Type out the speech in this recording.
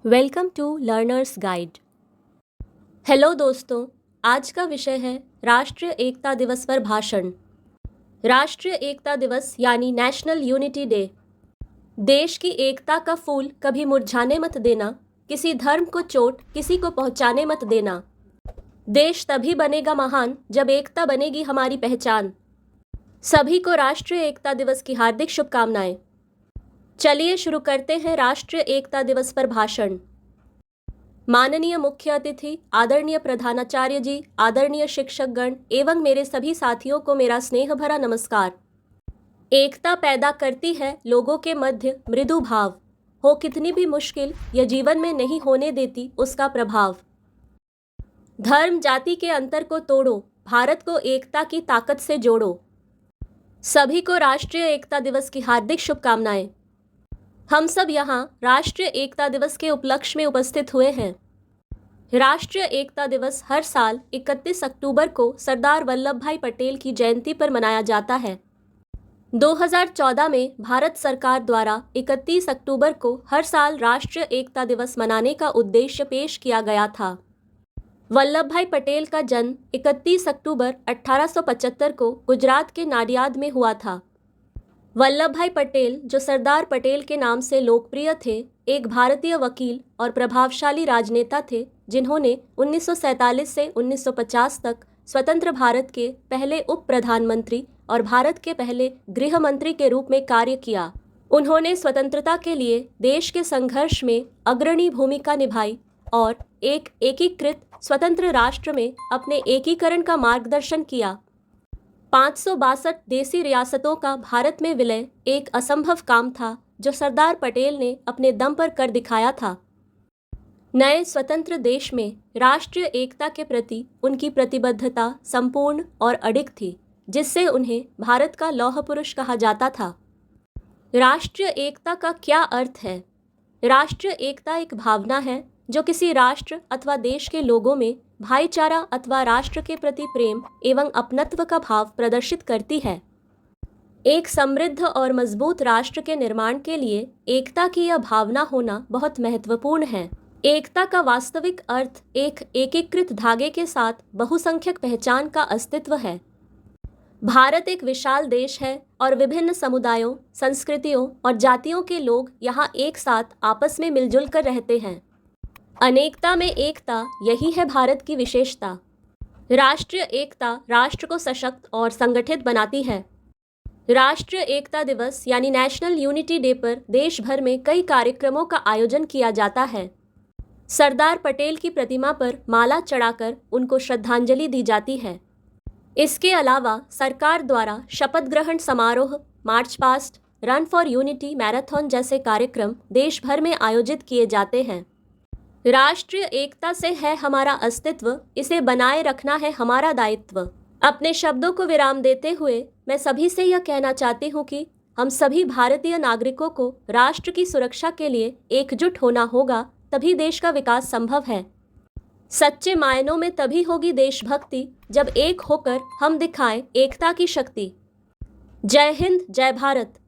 Welcome to learners guide. Hello दोस्तों, आज का विषय है राष्ट्रीय एकता दिवस पर भाषण। राष्ट्रीय एकता दिवस यानी नेशनल यूनिटी डे। देश की एकता का फूल कभी मुरझाने मत देना, किसी धर्म को चोट किसी को पहुंचाने मत देना। देश तभी बनेगा महान जब एकता बनेगी हमारी पहचान। सभी को राष्ट्रीय एकता दिवस की हार्दिक शुभकामनाएं। चलिए शुरू करते हैं राष्ट्रीय एकता दिवस पर भाषण। माननीय मुख्य अतिथि, आदरणीय प्रधानाचार्य जी, आदरणीय शिक्षकगण एवं मेरे सभी साथियों को मेरा स्नेह भरा नमस्कार। एकता पैदा करती है लोगों के मध्य मृदु भाव, हो कितनी भी मुश्किल यह जीवन में नहीं होने देती उसका प्रभाव। धर्म जाति के अंतर को तोड़ो, भारत को एकता की ताकत से जोड़ो। सभी को राष्ट्रीय एकता दिवस की हार्दिक शुभकामनाएं। हम सब यहाँ राष्ट्रीय एकता दिवस के उपलक्ष्य में उपस्थित हुए हैं। राष्ट्रीय एकता दिवस हर साल 31 अक्टूबर को सरदार वल्लभ भाई पटेल की जयंती पर मनाया जाता है। 2014 में भारत सरकार द्वारा 31 अक्टूबर को हर साल राष्ट्रीय एकता दिवस मनाने का उद्देश्य पेश किया गया था। वल्लभ भाई पटेल का जन्म 31 अक्टूबर 1875 को गुजरात के नाडियाद में हुआ था। वल्लभ भाई पटेल, जो सरदार पटेल के नाम से लोकप्रिय थे, एक भारतीय वकील और प्रभावशाली राजनेता थे जिन्होंने 1947 से 1950 तक स्वतंत्र भारत के पहले उप प्रधानमंत्री और भारत के पहले गृह मंत्री के रूप में कार्य किया। उन्होंने स्वतंत्रता के लिए देश के संघर्ष में अग्रणी भूमिका निभाई और एक एकीकृत स्वतंत्र राष्ट्र में अपने एकीकरण का मार्गदर्शन किया। 562 देसी रियासतों का भारत में विलय एक असंभव काम था जो सरदार पटेल ने अपने दम पर कर दिखाया था। नए स्वतंत्र देश में राष्ट्रीय एकता के प्रति उनकी प्रतिबद्धता संपूर्ण और अडिग थी, जिससे उन्हें भारत का लौह पुरुष कहा जाता था। राष्ट्रीय एकता का क्या अर्थ है? राष्ट्रीय एकता एक भावना है जो किसी राष्ट्र अथवा देश के लोगों में भाईचारा अथवा राष्ट्र के प्रति प्रेम एवं अपनत्व का भाव प्रदर्शित करती है। एक समृद्ध और मजबूत राष्ट्र के निर्माण के लिए एकता की यह भावना होना बहुत महत्वपूर्ण है। एकता का वास्तविक अर्थ एक एकीकृत धागे के साथ बहुसंख्यक पहचान का अस्तित्व है। भारत एक विशाल देश है और विभिन्न समुदायों, संस्कृतियों और जातियों के लोग यहाँ एक साथ आपस में मिलजुल कर रहते हैं। अनेकता में एकता, यही है भारत की विशेषता। राष्ट्रीय एकता राष्ट्र को सशक्त और संगठित बनाती है। राष्ट्रीय एकता दिवस यानी नेशनल यूनिटी डे पर देश भर में कई कार्यक्रमों का आयोजन किया जाता है। सरदार पटेल की प्रतिमा पर माला चढ़ाकर उनको श्रद्धांजलि दी जाती है। इसके अलावा सरकार द्वारा शपथ ग्रहण समारोह, march past, run for unity marathon जैसे कार्यक्रम देश भर में आयोजित किए जाते हैं। राष्ट्रीय एकता से है हमारा अस्तित्व, इसे बनाए रखना है हमारा दायित्व। अपने शब्दों को विराम देते हुए मैं सभी से यह कहना चाहती हूँ कि हम सभी भारतीय नागरिकों को राष्ट्र की सुरक्षा के लिए एकजुट होना होगा, तभी देश का विकास संभव है। सच्चे मायनों में तभी होगी देशभक्ति जब एक होकर हम दिखाएं एकता की शक्ति। जय हिंद, जय भारत।